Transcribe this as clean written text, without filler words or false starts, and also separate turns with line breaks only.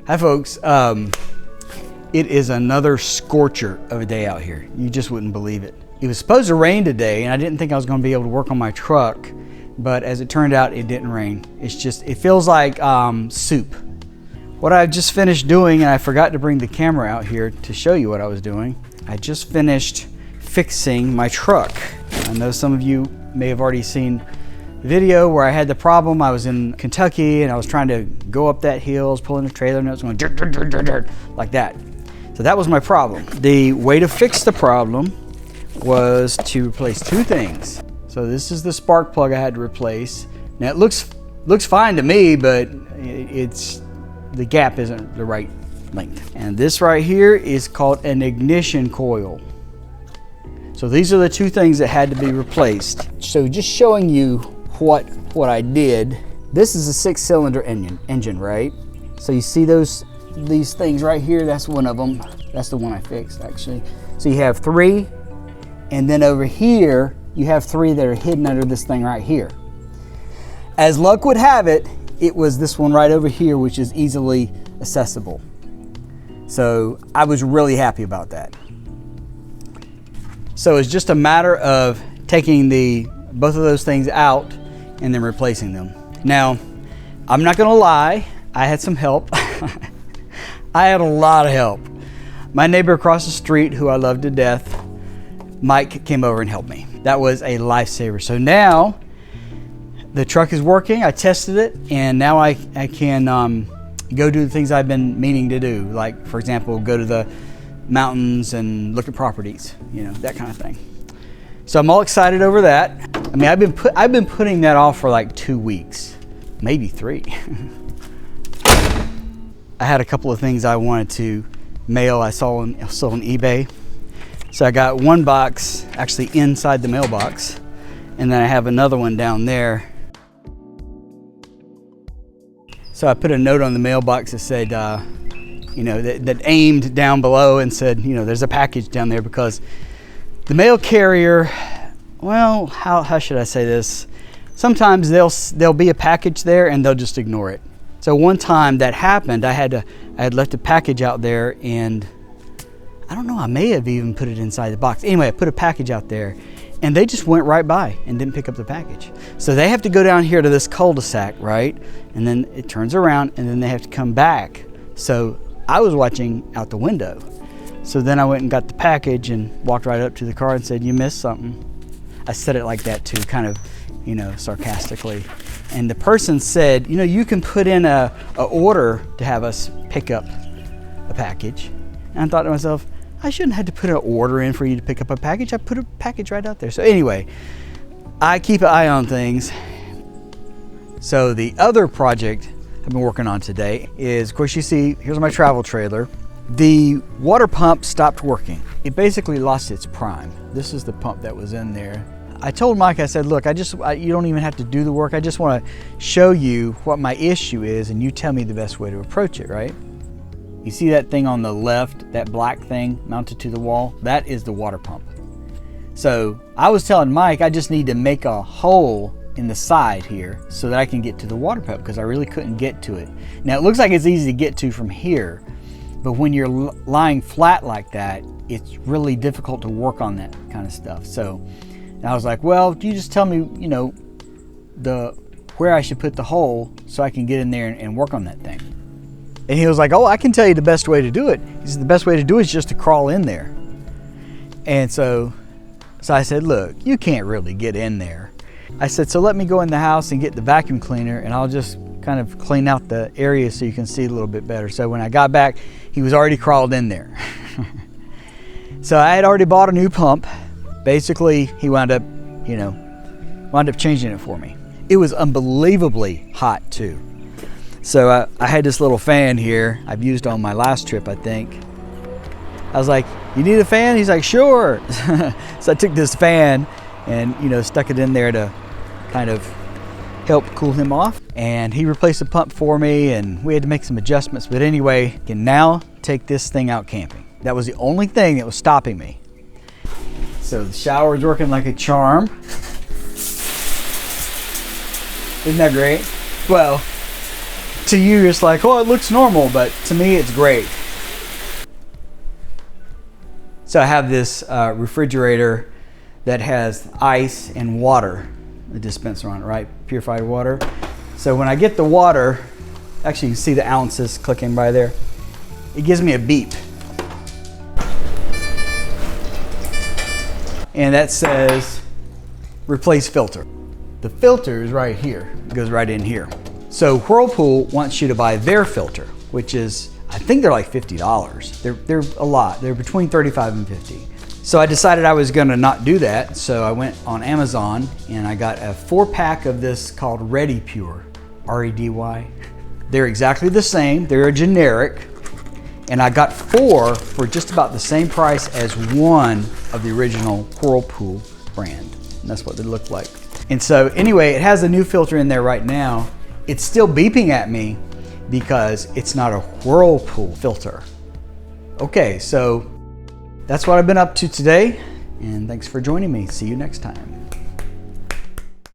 Hi folks, it is another scorcher of a day out here. You just wouldn't believe it. It was supposed to rain today and I didn't think I was going to be able to work on my truck, but as it turned out, it didn't rain. It feels like soup. What I just finished doing, and I forgot to bring the camera out here to show you what I was doing. I just finished fixing my truck. I know some of you may have already seen the video where I had the problem. I was in Kentucky and I was trying to go up that hill, I was pulling a trailer and it was going dirt, dirt, dirt, dirt, dirt, like that. So that was my problem. The way to fix the problem was to replace two things. So this is the spark plug I had to replace. Now it looks fine to me, but the gap isn't the right length. And this right here is called an ignition coil. So these are the two things that had to be replaced. So just showing you what I did. This is a 6-cylinder engine, right? So you see these things right here, that's one of them. That's the one I fixed actually. So you have 3, and then over here, you have 3 that are hidden under this thing right here. As luck would have it, it was this one right over here, which is easily accessible. So I was really happy about that. So it's just a matter of taking both of those things out and then replacing them. Now, I'm not gonna lie, I had some help. I had a lot of help. My neighbor across the street, who I love to death, Mike, came over and helped me. That was a lifesaver. So now, the truck is working, I tested it, and now I can go do the things I've been meaning to do. Like, for example, go to the mountains and look at properties, you know, that kind of thing. So I'm all excited over that. I mean, I've been putting that off for like 2 weeks, maybe 3. I had a couple of things I wanted to mail. I saw on eBay. So I got one box actually inside the mailbox, and then I have another one down there. So I put a note on the mailbox that said, you know, that aimed down below and said, you know, there's a package down there, because the mail carrier, well, how should I say this? Sometimes there'll be a package there and they'll just ignore it. So one time that happened, I had left a package out there, and I don't know, I may have even put it inside the box. Anyway, I put a package out there and they just went right by and didn't pick up the package. So they have to go down here to this cul-de-sac, right? And then it turns around and then they have to come back. So I was watching out the window. So then I went and got the package and walked right up to the car and said, "You missed something." I said it like that too, kind of, you know, sarcastically. And the person said, "You know, you can put in a order to have us pick up a package." And I thought to myself, I shouldn't have to put an order in for you to pick up a package. I put a package right out there. So anyway, I keep an eye on things. So the other project I've been working on today is, of course, you see, here's my travel trailer. The water pump stopped working. It basically lost its prime. This is the pump that was in there. I told Mike, I said, look, you don't even have to do the work. I just want to show you what my issue is, and you tell me the best way to approach it, right? You see that thing on the left, that black thing mounted to the wall? That is the water pump. So I was telling Mike, I just need to make a hole in the side here so that I can get to the water pump, because I really couldn't get to it. Now it looks like it's easy to get to from here, but when you're lying flat like that, it's really difficult to work on that kind of stuff. So I was like, well, you just tell me, you know, where I should put the hole so I can get in there and work on that thing. And he was like, oh, I can tell you the best way to do it. He said, the best way to do it is just to crawl in there. And so I said, look, you can't really get in there. I said, so let me go in the house and get the vacuum cleaner, and I'll just kind of clean out the area so you can see a little bit better. So when I got back, he was already crawled in there. So I had already bought a new pump. Basically, he wound up changing it for me. It was unbelievably hot too. So I had this little fan here I've used on my last trip, I think. I was like, you need a fan? He's like, sure. So I took this fan and, you know, stuck it in there to kind of help cool him off. And he replaced the pump for me, and we had to make some adjustments. But anyway, I can now take this thing out camping. That was the only thing that was stopping me. So the shower is working like a charm. Isn't that great? Well, To you, it's like, oh, it looks normal, but to me, it's great. So I have this refrigerator that has ice and water, the dispenser on it, right? Purified water. So when I get the water, actually you can see the ounces clicking by there, it gives me a beep. And that says replace filter. The filter is right here, it goes right in here. So Whirlpool wants you to buy their filter, which is, I think they're like $50. They're a lot, they're between 35 and 50. So I decided I was gonna not do that, so I went on Amazon and I got a 4-pack of this called Redy Pure, R-E-D-Y. They're exactly the same, they're a generic, and I got 4 for just about the same price as one of the original Whirlpool brand. And that's what they look like. And so anyway, it has a new filter in there right now. It's still beeping at me because it's not a Whirlpool filter. Okay, so that's what I've been up to today, and thanks for joining me. See you next time.